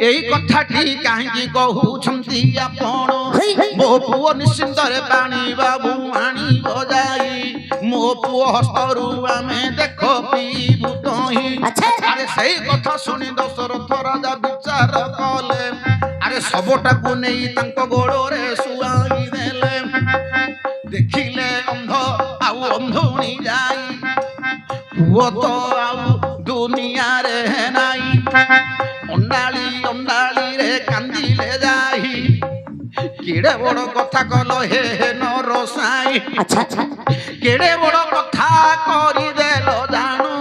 A: ଏଇ କଥାଟି କାହିଁକି କହୁଛନ୍ତି ଆପଣ ମୋ ପୁଅ ନିଶ୍ଚିନ୍ତରେ ପାଣି ବାବୁ ଆଣିବ ଯାଇ ମୋ ପୁଅ ହସ୍ତରୁ ଆମେ ଦେଖ ପିଇବୁ ତହିଁ
B: আচ্ছা
A: ଆରେ ସେଇ କଥା ଶୁଣି ଦଶରଥ ରାଜା ବିଚାର କଲେ ଆରେ ଶବଟାକୁ ନେଇ ତାଙ୍କ ଗୋଡ଼ରେ ଶୁଆଇ ଦେଲେ ଦେଖିଲେ ଅନ୍ଧ ଆଉ ଅନ୍ଧୁଣୀ ଯାଇ ପୁଅ ତ ଆଉ ଦୁନିଆରେ ନାହିଁ ଅଣ୍ଡାଳି ଅଣ୍ଡାଳିରେ କାନ୍ଦିଲେ ଯାଇ କେଡ଼େ ବଡ଼ କଥା କଲ ହେ ନରସାଇ
B: আচ্ছা আচ্ছা
A: କେଡ଼େ ବଡ଼ କଥା କରିଦେଲ ଜାଣୁ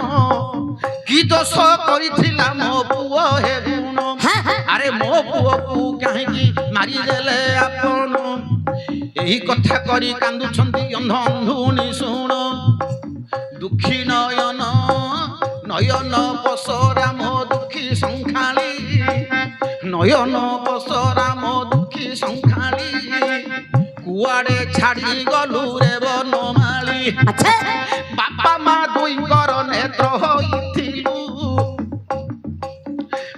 A: କି ଦୋଷ କରିଥିଲା ମୋ ପୁଅ ହେ ଗୁଣ
B: হ্যাঁ হ্যাঁ
A: ଆରେ ମୋ ପୁଅକୁ କାହିଁକି ମାରିଦେଲେ ଆପଣ ଏହି କଥା କରି କାନ୍ଦୁଛନ୍ତି ଅନ୍ଧ ଅନ୍ଧୁଣୀ ଶୁଣ ଦୁଃଖୀ ନୟନ ନୟନ ପସରା ମୋ ଦୁଃଖୀ ସଂଖାଳି ନୟନ ପସରା ମୋ ଦୁଃଖୀ ସଂଖାଳି କୁଆଡ଼େ ଛାଡ଼ି ଗଲୁ ରେ ବନମାଳି
B: আচ্ছা
A: ବାପା ମା ଦୁଇଙ୍କର ନେତ୍ର ହୋଇଥିଲୁ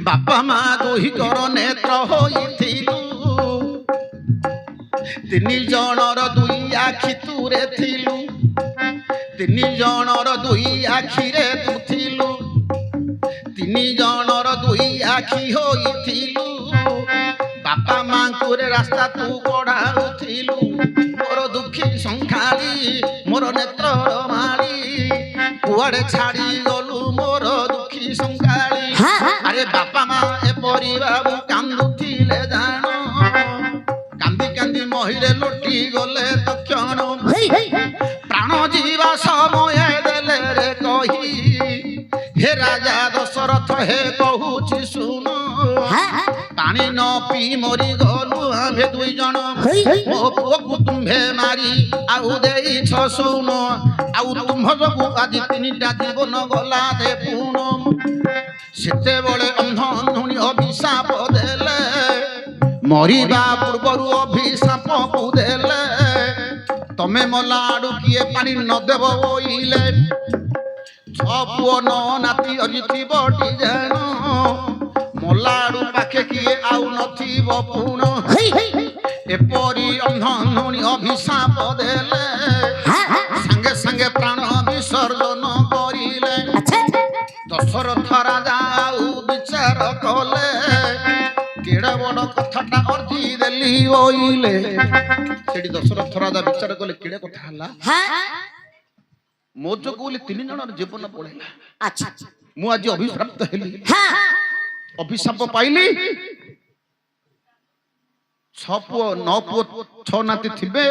A: ବାପା ମା ଦୁଇଙ୍କର ନେତ୍ର ହୋଇଥିଲୁ ତିନି ଜଣର ଦୁଇ ଆଖି ତୁରେ ଥିଲୁ ତିନି ଜଣର ଦୁଇ ଆଖିରେ ତୁ ଥିଲୁ ତିନି ଜଣର ଦୁଇ ଆଖି ହୋଇଥିଲୁ ବାପା ମାଙ୍କୁରେ ରାସ୍ତା ତୁ କଢ଼ାଉଥିଲୁ ମୋର ଦୁଃଖୀ ସଂଖାଳି ମୋର ନେତ୍ର ମାଳି କୁଆଡ଼େ ଛାଡ଼ି ଗଲୁ ମୋର ଦୁଃଖୀ ସଂଖାଳି
B: হ্যাঁ হ্যাঁ
A: ଆରେ ବାପା ମା ଏପରି ବାବୁ କାନ୍ଦୁଥିଲେ ଜାଣ କାନ୍ଦି କାନ୍ଦି ମହିରେ ଲୁଟି ଗଲେ ତକ୍ଷଣ
B: হেই হেই
A: ପ୍ରାଣ ଯିବା ସମୟ ଦେଲେ ରେ କହି ହେ ରାଜା ଦଶରଥ ହେ କହୁଛି ଶୁଣ
B: হ্যাঁ হ্যাঁ
A: ପାଣି ନ ପିଇ ମରି ଗଲୁ ଆମ୍ଭେ ଦୁଇ ଜଣ
B: হেই হেই
A: ମୋ ପୁଅକୁ ତୁମ୍ଭେ ମାରି ଆଉ ଦେଇଛ ଶୁଣ ଆଉ ତୁମ୍ଭ ଯୋଗୁ ଆଜି ତିନିଟା ଜୀବନ ଗଲା ଦେ ପୁଣ ସେତେବେଳେ ଅନ୍ଧ ଅନ୍ଧୁଣୀ ଅଭିଶାପ ଦେଲେ ମରିବା ପୂର୍ବରୁ ଅଭିଶାପକୁ ଦେଲେ ତମେ ମଲା ଆଡୁ କିଏ ପାଣି ନ ଦେବ ବୋଇଲେ ଛଅ ପୁଅ ନ ନାତି ଅଜିଥିବ ଜାଣ ମଲା ଆଡୁ ପାଖେ କିଏ ଆଉ ନଥିବ ପୁଣ
B: হেই হেই
A: ଏପରି ଅନ୍ଧ ଅନ୍ଧୁଣୀ ଅଭିଶାପ ଦେଲେ
B: হ্যাঁ হ্যাঁ
A: ସାଙ୍ଗେ ସାଙ୍ଗେ ପ୍ରାଣ ବିସର୍ଜନ କରିଲେ
B: আচ্ছা
A: ଦଶରଥ ରାଜା ଆଉ ବିଚାର କଲେ କେଡ଼େ ବଡ଼ କଥାଟା ଅର୍ଜି ଦେଲି ବୋଇଲେ ସେଠି ଦଶରଥ ରାଜା ବିଚାର କଲେ କେଡ଼େ କଥା ହେଲା
B: হ্যাঁ
A: ମୋ ଯୋଗୁ ବୋଲି ତିନି ଜଣର ଜୀବନ ପଳେଇଲା
B: আচ্ছা
A: ମୁଁ ଆଜି ଅଭିପ୍ରାପ୍ତ ହେଲି
B: হ্যাঁ
A: ଅଭିଶାପ ପାଇଲି ଛଅ ପୁଅ ନଅ ପୁଅ ଛଅ ନାତି ଥିବେ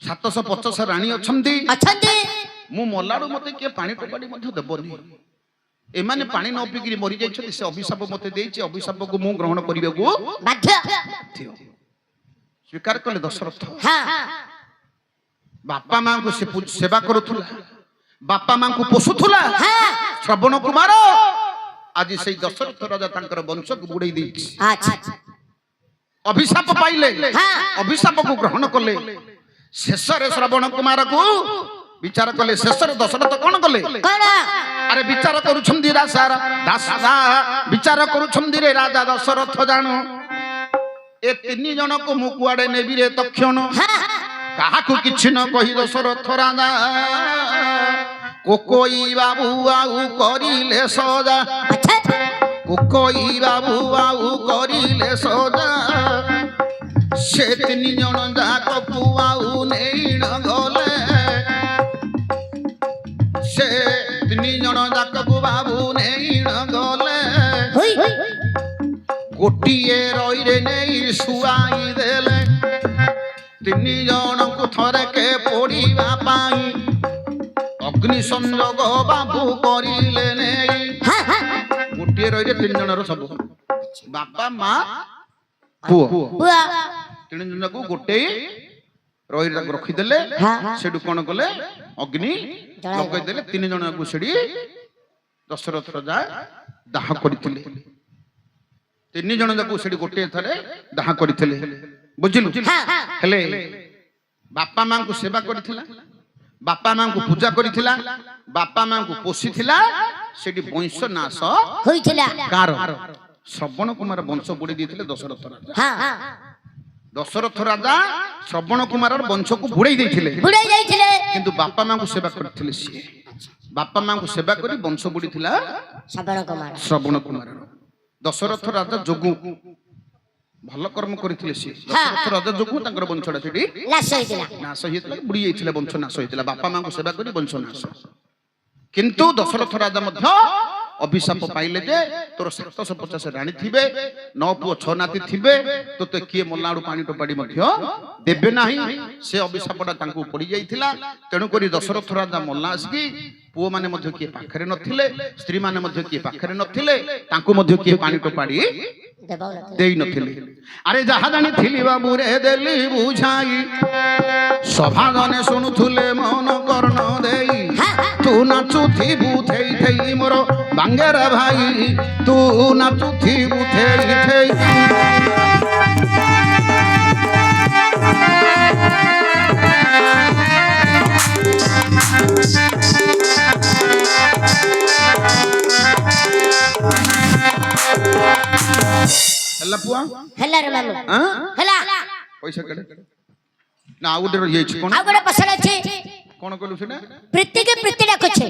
A: 750 ରାଣୀ ଅଛନ୍ତି
B: ଅଛନ୍ତି
A: ମୁଁ ମଲାଡୁ ମତେ କିଏ ପାଣି ଟୋପାଡ଼ି ମଧ୍ୟ ଦେବନି ଏମାନେ ପାଣି ନ ପିଇକିରି ମରି ଯାଇଛନ୍ତି ସେ ଅଭିଶାପ ମତେ ଦେଇଛି ଅଭିଶାପକୁ ମୁଁ ଗ୍ରହଣ କରିବାକୁ
B: ବାଧ୍ୟ
A: ସ୍ୱୀକାର କଲେ ଦଶରଥ
B: হ্যাঁ
A: ବାପା ମାଙ୍କୁ ସେ ସେବା କରୁଥିଲା ବାପା ମାଙ୍କୁ ପୋଷୁଥିଲା
B: হ্যাঁ
A: ଶ୍ରବଣ କୁମାର ଆଜି ସେଇ ଦଶରଥ ରାଜା ତାଙ୍କର ବଂଶକୁ ବୁଡେଇ ଦେଇଛି
B: আচ্ছা
A: ଅଭିଶାପ ପାଇଲେ
B: হ্যাঁ
A: ଅଭିଶାପକୁ ଗ୍ରହଣ କଲେ ଶେଷରେ ଶ୍ରବଣ କୁମାରକୁ ବିଚାର କଲେ ଶେଷରେ ଦଶରଥ କଣ କଲେ
B: কোন
A: ଆରେ ବିଚାର କରୁଛନ୍ତି ବିଚାର କରୁଛନ୍ତି ରେ ରାଜା ଦଶରଥ ଜାଣୁ ଏ ତିନି ଜଣକୁ ମୁଁ କୁଆଡେ ନେବି ରେ ତକ୍ଷଣ
B: হ্যাঁ
A: କାହାକୁ କିଛି ନ କହି ଦଶରଥ ରାଜା କୋକୋଇ ବାବୁ ଆଉ କରିଲେ ସଜା
B: अच्छा
A: କୋକୋଇ ବାବୁ ଆଉ କରିଲେ ସଜା ସେ ତିନି ଜଣ ଯାକ ପୁଆଉ ନେଇ ନ ଗଲେ ସେ ତିନି ଜଣ ଯାକକୁ ବାବୁ ନେଇ ନ ଗଲେ
B: हुई
A: ଗୋଟିଏ ରଇରେ ନେଇ ଶୁଆଇ ଦେଲେ ତିନି ଜଣଙ୍କୁ ଥରକେ ପୋଡ଼ିବା ପାଇଁ ଅଗ୍ନି ସଂଯୋଗ ବାବୁ କରିଲେ ନେଇ
B: हाँ हाँ
A: ଗୋଟିଏ ରଇରେ ତିନି ଜଣର ସବୁ ବାପା ମା ପୁଅ
B: हुआ
A: ତିନି ଜଣକୁ ଗୋଟେ ରଇରେ ତାକୁ ରଖିଦେଲେ
B: हाँ हाँ
A: ସେଠୁ କଣ କଲେ ଅଗ୍ନି
B: ଜଳାଇ
A: ଲଗେଇଦେଲେ ତିନି ଜଣକୁ ସେଠି ଦଶରଥ ରାଜା ଦାହ କରିଥିଲେ ତିନି ଜଣ ଯାକୁ ସେଠି ଗୋଟିଏ ଥରେ ଦାହ କରିଥିଲେ ବୁଝିଲୁ
B: हाँ हाँ
A: ହେଲେ ବାପା ମାଙ୍କୁ ସେବା କରିଥିଲା ବାପା ମାଙ୍କୁ ପୂଜା କରିଥିଲା ବାପା ମାଙ୍କୁ ପୋଷିଥିଲା ସେଠି ବଂଶ ନାଶ
B: हुई थिला
A: କାର ଶ୍ରବଣ କୁମାର ବଂଶ ବୁଡି ଦେଇଥିଲେ ଦଶରଥ ରାଜା
B: हाँ हाँ
A: ଦଶରଥ ରାଜା ଶ୍ରବଣ କୁମାରର ବଂଶକୁ ବୁଡେଇ ଦେଇଥିଲେ
B: बुड़ाई जाइथिले
A: କିନ୍ତୁ ବାପା ମାଙ୍କୁ ସେବା କରିଥିଲେ ସିଏ ବାପା ମାଙ୍କୁ ସେବା କରି ବଂଶ ବୁଡିଥିଲା
B: श्रवण कुमार
A: ଶ୍ରବଣ କୁମାର ଦଶରଥ ରାଜା ଯୋଗୁ ଭଲ କର୍ମ କରିଥିଲେ ସିଏ ଦଶରଥ ରାଜା ଯୋଗୁ ତାଙ୍କର ବଂଶଟା ସେଠି
B: लाश होइथिला
A: ନାଶ ହେଇଥିଲା ବୁଡି ଯାଇଥିଲା ବଂଶ ନାଶ ହେଇଥିଲା ବାପା ମାଙ୍କୁ ସେବା କରି ବଂଶ ନାଶ କିନ୍ତୁ ଦଶରଥ ରାଜା ମଧ୍ୟ ଅଭିଶାପ ପାଇଲେ ଯେ ତୋର 750 ରାଣୀ ଥିବେ 9 ପୁଅ 6 ନାତି ଥିବେ ତୋତେ କିଏ ମଲାଡୁ ପାଣି ଟୋପାଡି ମଧ୍ୟ ଦେବେ ନାହିଁ ସେ ଅଭିଶାପଟା ତାଙ୍କୁ ପଡି ଯାଇଥିଲା ତେଣୁ କରି ଦଶରଥ ରାଜା ମଲା ଆସିକି ପୁଅ ମାନେ ମଧ୍ୟ କିଏ ପାଖରେ ନଥିଲେ ସ୍ତ୍ରୀ ମାନେ ମଧ୍ୟ କିଏ ପାଖରେ ନଥିଲେ ତାଙ୍କୁ ମଧ୍ୟ କିଏ ପାଣି ଟୋପାଡି
B: देबाउ नथिला
A: ଦେଇ ନଥିଲେ ଆରେ ଯାହା ଜାଣିଥିଲି ବାବୁରେ ଦେଲି ବୁଝାଇ ସଭା ଜନେ ଶୁଣୁଥିଲେ ମନ କର୍ଣ୍ଣ ଦେଇ ତୁ ନାଚୁଥିବୁ ଥେଇ ଥେଇ ମୋର ବାଙ୍ଗେରା ଭାଇ ତୁ ନାଚୁଥିବୁ ଥେଇ ଥେଇ ହେଲା ପୁଆ
B: ହେଲା रे मामू
A: ଆଁ
B: ହେଲା
A: ପଇସା କେଡେ ନା ଆଉ ଗୋଟେ ରହିଯାଇଛି କଣ
B: ଆଉ ଗୋଟେ ପସଲ ଅଛି
A: କଣ କହିଲୁ ସେଟା
B: ପ୍ରୀତି କି ପ୍ରୀତି ଡାକୁଛି